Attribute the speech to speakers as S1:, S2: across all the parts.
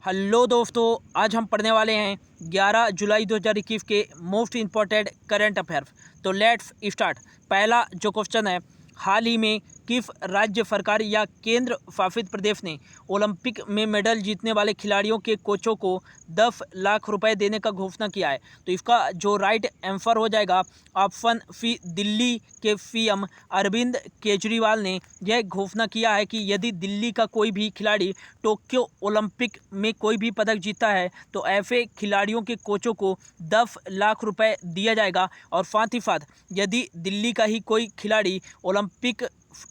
S1: Hello दोस्तों, आज हम पढ़ने वाले हैं 11 जुलाई 2021 के मोस्ट इम्पॉर्टेंट करंट अफेयर्स। तो लेट्स स्टार्ट। पहला जो क्वेश्चन है, हाल ही में किस राज्य सरकार या केंद्र शासित प्रदेश ने ओलंपिक में मेडल जीतने वाले खिलाड़ियों के कोचों को 10 लाख रुपए देने का घोषणा किया है? तो इसका जो राइट आंसर हो जाएगा ऑप्शन सी, दिल्ली के सीएम अरविंद केजरीवाल ने यह घोषणा किया है कि यदि दिल्ली का कोई भी खिलाड़ी टोक्यो ओलंपिक में कोई भी पदक जीता है तो ऐसे खिलाड़ियों के कोचों को 10 लाख रुपए दिया जाएगा। और साथ ही साथ यदि दिल्ली का ही कोई खिलाड़ी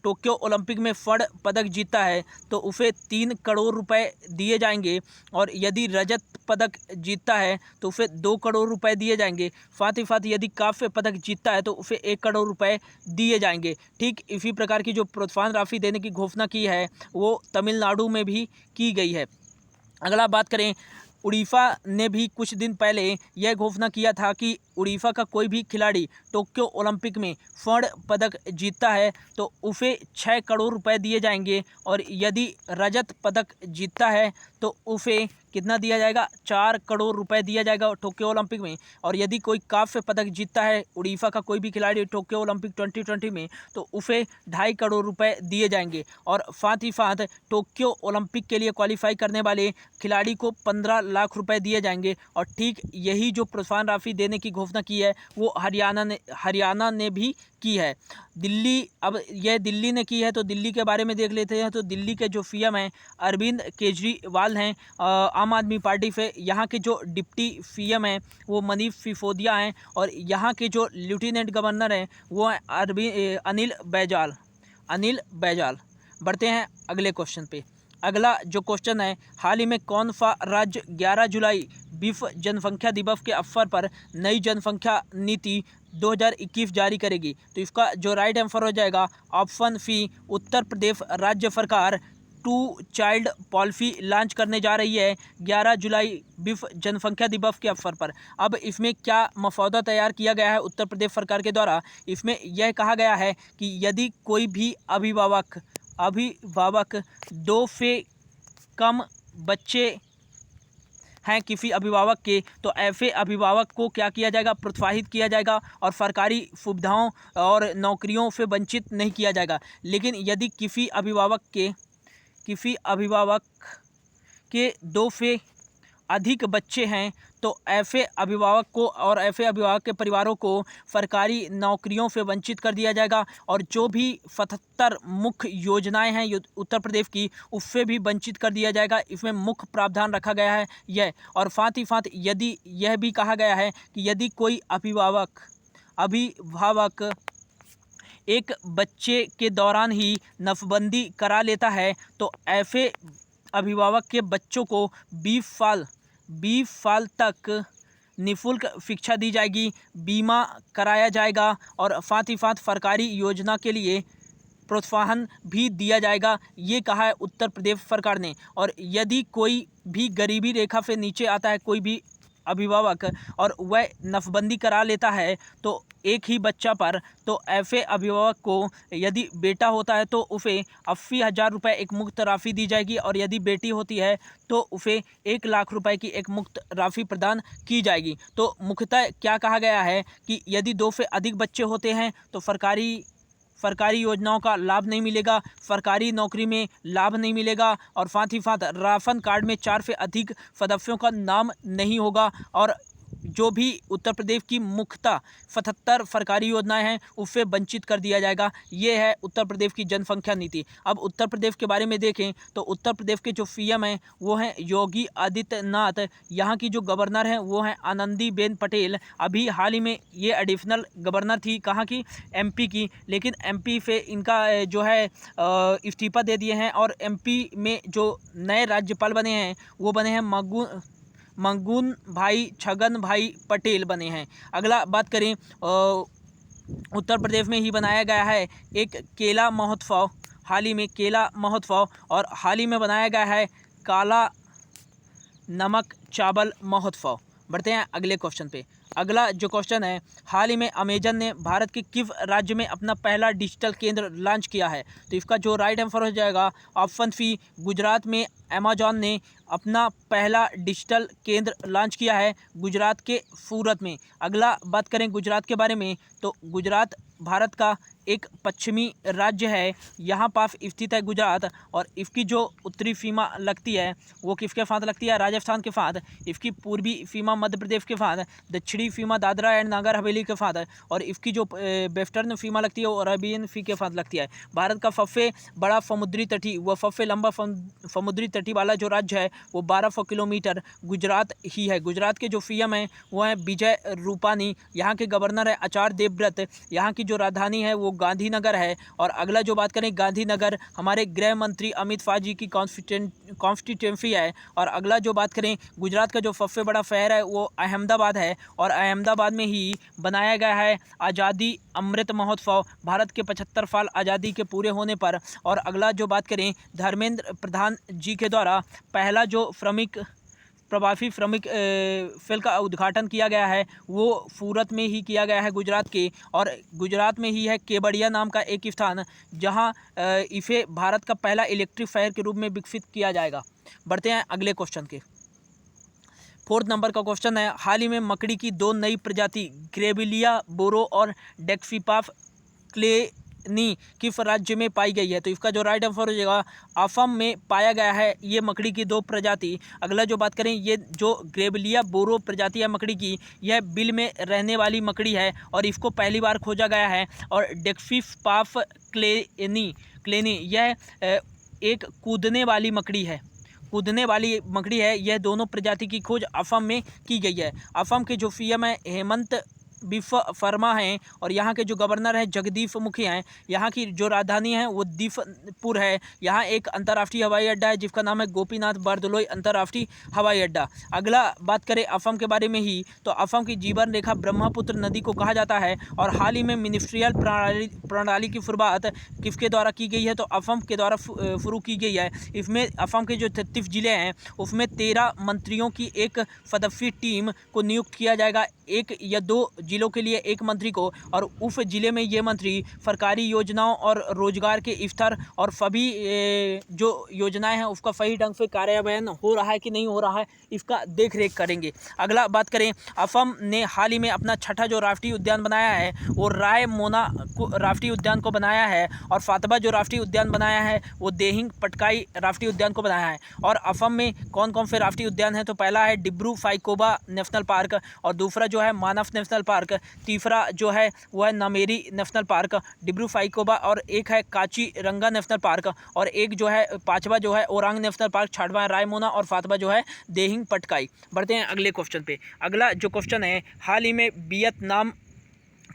S1: टोक्यो ओलंपिक में स्वर्ण पदक जीता है तो उसे 3 करोड़ रुपए दिए जाएंगे। और यदि रजत पदक जीतता है तो उसे 2 करोड़ रुपए दिए जाएंगे। साथ ही साथ यदि कांस्य पदक जीतता है तो उसे 1 करोड़ रुपए दिए जाएंगे। ठीक इसी प्रकार की जो प्रोत्साहन राशि देने की घोषणा की है वो तमिलनाडु में भी की गई है। अगला बात करें, उड़ीसा ने भी कुछ दिन पहले यह घोषणा किया था कि उड़ीसा का कोई भी खिलाड़ी टोक्यो ओलंपिक में स्वर्ण पदक जीतता है तो उसे 6 करोड़ रुपए दिए जाएंगे। और यदि रजत पदक जीतता है तो उसे कितना दिया जाएगा? 4 करोड़ रुपए दिया जाएगा टोक्यो ओलंपिक में। और यदि कोई कांस्य पदक जीतता है उड़ीसा का कोई भी खिलाड़ी टोक्यो ओलंपिक 2020 में तो उसे 2.5 करोड़ रुपए दिए जाएंगे। और साथ ही साथ टोक्यो ओलंपिक के लिए क्वालिफाई करने वाले खिलाड़ी को 15 लाख रुपए दिए जाएंगे। और ठीक यही जो प्रोत्साहन राशि देने की घोषणा की है वो हरियाणा ने भी की है। अब यह दिल्ली ने की है तो दिल्ली के बारे में देख लेते हैं। तो दिल्ली के जो सीएम हैं अरविंद केजरीवाल हैं आम आदमी पार्टी से। यहाँ के जो डिप्टी सीएम हैं वो मनीष सिसोदिया हैं। और यहाँ के जो लेफ्टिनेंट गवर्नर हैं वो हैं अनिल बैजल। बढ़ते हैं अगले क्वेश्चन पे। अगला जो क्वेश्चन है, हाल ही में कौन सा राज्य 11 जुलाई विश्व जनसंख्या दिवस के अवसर पर नई जनसंख्या नीति 2021 जारी करेगी? तो इसका जो राइट आंसर हो जाएगा ऑप्शन सी, उत्तर प्रदेश राज्य सरकार 2 चाइल्ड पॉलिसी लॉन्च करने जा रही है 11 जुलाई विश्व जनसंख्या दिवस के अवसर पर। अब इसमें क्या मसौदा तैयार किया गया है उत्तर प्रदेश सरकार के द्वारा? इसमें यह कहा गया है कि यदि कोई भी अभिभावक 2 से कम बच्चे हैं किसी अभिभावक के तो ऐसे अभिभावक को क्या किया जाएगा? प्रोत्साहित किया जाएगा और सरकारी सुविधाओं और नौकरियों से वंचित नहीं किया जाएगा। लेकिन यदि किसी अभिभावक के 2 से अधिक बच्चे हैं तो ऐसे अभिभावक को और ऐसे अभिभावक के परिवारों को सरकारी नौकरियों से वंचित कर दिया जाएगा। और जो भी 77 मुख्य योजनाएं हैं उत्तर प्रदेश की उससे भी वंचित कर दिया जाएगा। इसमें मुख्य प्रावधान रखा गया है यह। और साथ ही साथ यदि यह भी कहा गया है कि यदि कोई अभिभावक एक बच्चे के दौरान ही नसबंदी करा लेता है तो ऐसे अभिभावक के बच्चों को 20 साल तक निःशुल्क शिक्षा दी जाएगी, बीमा कराया जाएगा और साथ ही साथ सरकारी योजना के लिए प्रोत्साहन भी दिया जाएगा, ये कहा है उत्तर प्रदेश सरकार ने। और यदि कोई भी गरीबी रेखा से नीचे आता है कोई भी अभिभावक और वह नसबंदी करा लेता है तो एक ही बच्चा पर, तो ऐसे अभिभावक को यदि बेटा होता है तो उसे 80,000 रुपये एक मुक्त राशि दी जाएगी। और यदि बेटी होती है तो उसे 1 लाख रुपए की एक मुक्त राशि प्रदान की जाएगी। तो मुख्यतः क्या कहा गया है कि यदि 2 से अधिक बच्चे होते हैं तो सरकारी योजनाओं का लाभ नहीं मिलेगा, सरकारी नौकरी में लाभ नहीं मिलेगा और साथ ही साथ राशन कार्ड में 4 से अधिक सदस्यों का नाम नहीं होगा। और जो भी उत्तर प्रदेश की मुख्यतः 77 सरकारी योजनाएं हैं उससे वंचित कर दिया जाएगा। ये है उत्तर प्रदेश की जनसंख्या नीति। अब उत्तर प्रदेश के बारे में देखें तो उत्तर प्रदेश के जो सीएम हैं वो हैं योगी आदित्यनाथ। यहाँ की जो गवर्नर हैं वो हैं आनंदीबेन पटेल। अभी हाल ही में ये एडिशनल गवर्नर थी कहाँ की? एमपी की। लेकिन एमपी से इनका जो है इस्तीफा दे दिए हैं और एमपी में जो नए राज्यपाल बने हैं वो बने हैं मंगून भाई छगन भाई पटेल बने हैं। अगला बात करें, उत्तर प्रदेश में ही बनाया गया है एक केला महोत्सव, हाल ही में केला महोत्सव। और हाल ही में बनाया गया है काला नमक चावल महोत्सव। बढ़ते हैं अगले क्वेश्चन पे। अगला जो क्वेश्चन है, हाल ही में अमेजन ने भारत के किस राज्य में अपना पहला डिजिटल केंद्र लॉन्च किया है? तो इसका जो राइट आंसर हो जाएगा ऑप्शन सी, गुजरात में अमेजॉन ने अपना पहला डिजिटल केंद्र लॉन्च किया है गुजरात के सूरत में। अगला बात करें गुजरात के बारे में, तो गुजरात भारत का एक पश्चिमी राज्य है, यहाँ पास स्थित है गुजरात, और इसकी जो उत्तरी सीमा लगती है वो किसके साथ लगती है? राजस्थान के साथ। इसकी पूर्वी सीमा मध्य प्रदेश के साथ, दक्षिणी सीमा दादरा एंड नागर हवेली के साथ, और इसकी जो वेस्टर्न सीमा लगती है वो अरेबियन सी के साथ लगती है। भारत का सबसे बड़ा समुद्री तटी व सबसे लंबा समुद्री तटी वाला जो राज्य है वो 1200 किलोमीटर गुजरात ही है। गुजरात के जो सीएम हैं वो हैं विजय रूपानी, यहाँ के गवर्नर है आचार्य देवव्रत, यहाँ की जो राजधानी है वो गांधीनगर है। और अगला जो बात करें, गांधीनगर हमारे गृह मंत्री अमित शाह जी की कॉन्स्टिट्यूंसी है। और अगला जो बात करें, गुजरात का जो सबसे बड़ा शहर है वो अहमदाबाद है, और अहमदाबाद में ही बनाया गया है आज़ादी अमृत महोत्सव, भारत के 75 साल आज़ादी के पूरे होने पर। और अगला जो बात करें, धर्मेंद्र प्रधान जी के द्वारा पहला जो प्रवासी श्रमिक सेल का उद्घाटन किया गया है वो सूरत में ही किया गया है गुजरात के। और गुजरात में ही है केवड़िया नाम का एक स्थान, जहां इसे भारत का पहला इलेक्ट्रिक शहर के रूप में विकसित किया जाएगा। बढ़ते हैं अगले क्वेश्चन के। 4th नंबर का क्वेश्चन है, हाल ही में मकड़ी की 2 नई प्रजाति ग्रेविलिया बोरो और डेक्सिपास क्लेनी किस राज्य में पाई गई है? तो इसका जो राइट आंसर हो जाएगा असम में पाया गया है ये मकड़ी की 2 प्रजाति। अगला जो बात करें, ये जो ग्रेविलिया बोरो प्रजाति है मकड़ी की, यह बिल में रहने वाली मकड़ी है और इसको पहली बार खोजा गया है। और डेक्सिपास क्लेनी यह एक कूदने वाली मकड़ी है। यह दोनों प्रजाति की खोज असम में की गई है। असम के जो सीएम है हेमंत बिस्वा शर्मा हैं, और यहाँ के जो गवर्नर हैं जगदीश मुखी हैं। यहाँ की जो राजधानी है वो दीपपुर है। यहाँ एक अंतर्राष्ट्रीय हवाई अड्डा है जिसका नाम है गोपीनाथ बरदलोई अंतर्राष्ट्रीय हवाई अड्डा। अगला बात करें असम के बारे में ही, तो असम की जीवन रेखा ब्रह्मपुत्र नदी को कहा जाता है। और हाल ही में मिनिस्ट्रियल प्रणाली की शुरुआत किसके द्वारा की गई है? तो असम के द्वारा शुरू की गई है। इसमें असम के जो 33 जिले हैं उसमें 13 मंत्रियों की एक सदस्यीय टीम को नियुक्त किया जाएगा, 1 या 2 जिलों के लिए एक मंत्री को। और उस जिले में ये मंत्री सरकारी योजनाओं और रोजगार के स्तर और सभी जो योजनाएं हैं उसका सही ढंग से कार्यान्वयन हो रहा है कि नहीं हो रहा है इसका देख रेख करेंगे। अगला बात करें, असम ने हाल ही में अपना 6ठा जो राष्ट्रीय उद्यान बनाया है वो रायमोना राष्ट्रीय उद्यान को बनाया है। और 7वां जो राष्ट्रीय उद्यान बनाया है वो देहिंग पटकाई राष्ट्रीय उद्यान को बनाया है। और असम में कौन कौन से राष्ट्रीय उद्यान हैं? तो पहला है डिब्रू साइखोवा नेशनल पार्क, और दूसरा जो है मानस नेशनल पार्क, तीसरा जो है वो है नामेरी नेशनल पार्क, डिब्रू साइखोवा, और एक है काचीरंगा नेशनल पार्क, और एक जो है 5वां जो है ओरांग नेशनल पार्क, 6वां रायमोना, और 7वां जो है देहिंग पटकाई। बढ़ते हैं अगले क्वेश्चन पे। अगला जो क्वेश्चन है, हाल ही में वियतनाम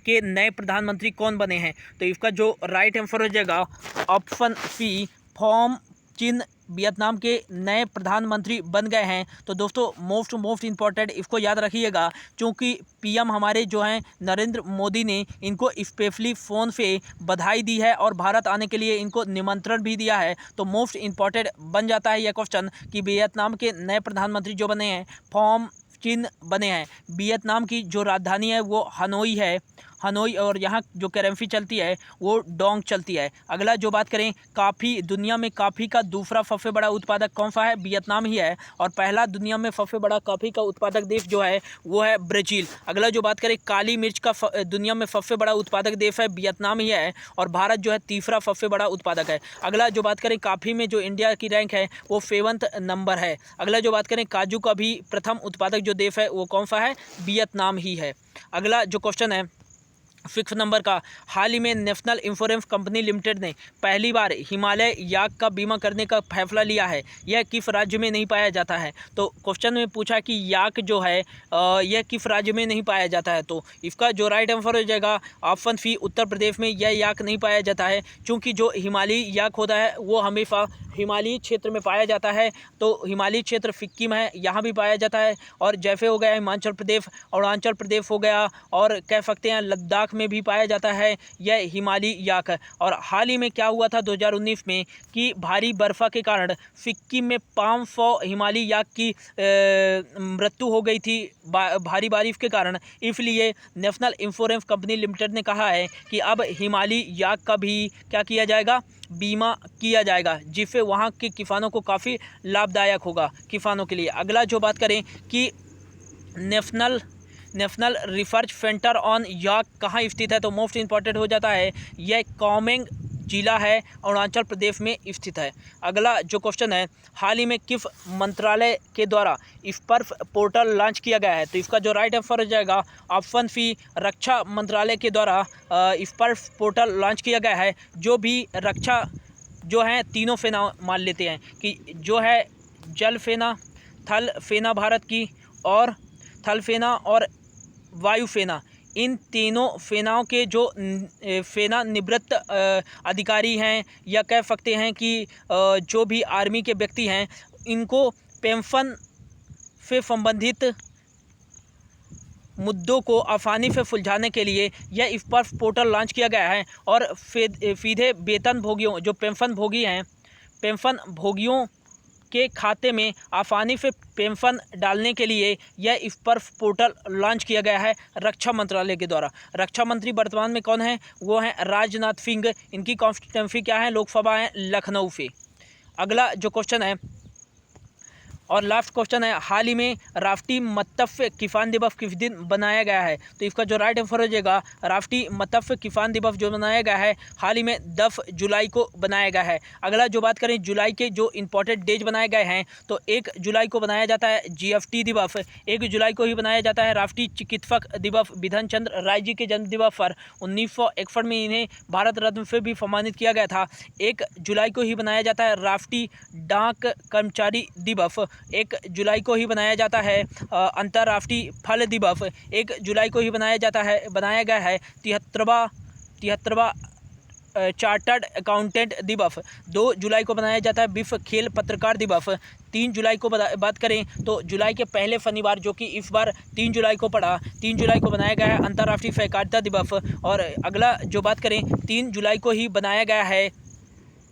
S1: के नए प्रधानमंत्री कौन बने हैं? तो इसका जो राइट आंसर हो जाएगा ऑप्शन सी, फॉर्म चिन वियतनाम के नए प्रधानमंत्री बन गए हैं। तो दोस्तों मोस्ट इम्पॉर्टेंट इसको याद रखिएगा, क्योंकि पीएम हमारे जो हैं नरेंद्र मोदी ने इनको स्पेशली फ़ोन से बधाई दी है और भारत आने के लिए इनको निमंत्रण भी दिया है। तो मोस्ट इम्पॉर्टेंट बन जाता है यह क्वेश्चन कि वियतनाम के नए प्रधानमंत्री जो बने हैं फॉर्म चिन बने हैं। वियतनाम की जो राजधानी है वो हनोई है, और यहाँ जो करेंसी चलती है वो डोंग चलती है। अगला जो बात करें, दुनिया में कॉफ़ी का दूसरा सबसे बड़ा उत्पादक कौन सा है? वियतनाम ही है। और पहला दुनिया में सबसे बड़ा कॉफ़ी का उत्पादक देश जो है वो है ब्राज़ील। अगला जो बात करें, काली मिर्च का दुनिया में सबसे बड़ा उत्पादक देश है वियतनाम ही है, और भारत जो है तीसरा सबसे बड़ा उत्पादक है। अगला जो बात करें, कॉफ़ी में जो इंडिया की रैंक है वो 7वां नंबर है। अगला जो बात करें, काजू का भी प्रथम उत्पादक जो देश है वो कौन सा है? वियतनाम ही है। अगला जो क्वेश्चन है 6 नंबर का, हाल ही में नेशनल इंश्योरेंस कंपनी लिमिटेड ने पहली बार हिमालय याक का बीमा करने का फैसला लिया है। यह किस राज्य में नहीं पाया जाता है? तो क्वेश्चन में पूछा कि याक जो है यह किस राज्य में नहीं पाया जाता है। तो इसका जो राइट आंसर हो जाएगा ऑप्शन सी, उत्तर प्रदेश में यह याक नहीं पाया जाता है, क्योंकि जो हिमालयी याक होता है वो हमेशा हिमालयी क्षेत्र में पाया जाता है, तो हिमालयी क्षेत्र सिक्किम है, यहाँ भी पाया जाता है। और जैसे हो गया हिमाचल प्रदेश, अरुणाचल प्रदेश हो गया, और कह सकते हैं लद्दाख में भी पाया जाता है यह हिमालयी याक। और हाल ही में क्या हुआ था 2019 में कि भारी बर्फा के कारण सिक्किम में 500 हिमालयी याक की मृत्यु हो गई थी भारी बारिश के कारण। इसलिए नेशनल इंश्योरेंस कंपनी लिमिटेड ने कहा है कि अब हिमालयी याक का भी क्या किया जाएगा, बीमा किया जाएगा, जिससे वहाँ के किसानों को काफ़ी लाभदायक होगा किसानों के लिए। अगला जो बात करें कि नेशनल रिसर्च सेंटर ऑन याक कहाँ स्थित है, तो मोस्ट इम्पॉर्टेंट हो जाता है यह कौमेंग जिला है, अरुणाचल प्रदेश में स्थित है। अगला जो क्वेश्चन है, हाल ही में किस मंत्रालय के द्वारा स्पर्श पोर्टल लॉन्च किया गया है, तो इसका जो राइट आंसर हो जाएगा ऑप्शन सी, रक्षा मंत्रालय के द्वारा स्पर्श पोर्टल लॉन्च किया गया है। जो भी रक्षा जो है तीनों सेना मान लेते हैं कि जो है जल सेना, थल सेना भारत की, और थल सेना और वायु सेना, इन तीनों सेनाओं के जो सेना निवृत्त अधिकारी हैं, या कह सकते हैं कि जो भी आर्मी के व्यक्ति हैं, इनको पेंशन से संबंधित मुद्दों को आसानी से सुलझाने के लिए यह स्पर्श पोर्टल लॉन्च किया गया है। और सीधे वेतन भोगियों, जो पेंशन भोगी हैं, पेंशन भोगियों के खाते में आसानी से पेंशन डालने के लिए यह स्पर्श पोर्टल लॉन्च किया गया है रक्षा मंत्रालय के द्वारा। रक्षा मंत्री वर्तमान में कौन है, वो हैं राजनाथ सिंह। इनकी कॉन्स्टिट्यूंसी क्या है, लोकसभा है लखनऊ से। अगला जो क्वेश्चन है और लास्ट क्वेश्चन है, हाल ही में राष्ट्रीय मत्स्य किसान दिवस किस दिन बनाया गया है, तो इसका जो राइट आंसर हो जाएगा राष्ट्रीय मत्स्य किसान दिवस जो बनाया गया है हाल ही में 10 जुलाई को बनाया गया है। अगला जो बात करें जुलाई के जो इंपॉर्टेंट डेज बनाए गए हैं, तो 1 जुलाई को बनाया जाता है GST दिवस, 1 जुलाई को ही बनाया जाता है राष्ट्रीय चिकित्सक दिवस। बिधन चंद्र राय जी के जन्म दिवस पर 1961 में इन्हें भारत रत्न से भी सम्मानित किया गया था। 1 जुलाई को ही बनाया जाता है राष्ट्रीय डाक कर्मचारी दिवस। 1 जुलाई को ही बनाया जाता है अंतर्राष्ट्रीय फल दिवस। 1 जुलाई को ही बनाया गया है 73वां चार्टर्ड अकाउंटेंट दिवस। 2 जुलाई को बनाया जाता है विश्व खेल पत्रकार दिवस। 3 जुलाई को बात करें तो जुलाई के पहले शनिवार, जो कि इस बार 3 जुलाई को पड़ा, 3 जुलाई को बनाया गया है अंतर्राष्ट्रीय सहकारिता दिवस। और अगला जो बात करें 3 जुलाई को ही बनाया गया है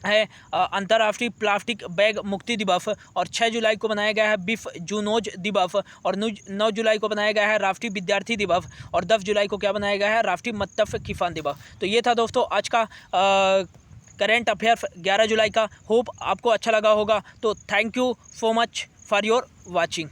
S1: अंतर्राष्ट्रीय प्लास्टिक बैग मुक्ति दिवस। और 6 जुलाई को बनाया गया है विश्व जूनोज दिवस। और 9 जुलाई को बनाया गया है राष्ट्रीय विद्यार्थी दिवस। और 10 जुलाई को क्या बनाया गया है, राष्ट्रीय मत्स्य किसान दिवस। तो ये था दोस्तों आज का करेंट अफेयर्स 11 जुलाई का। होप आपको अच्छा लगा होगा। तो thank you so much for your watching.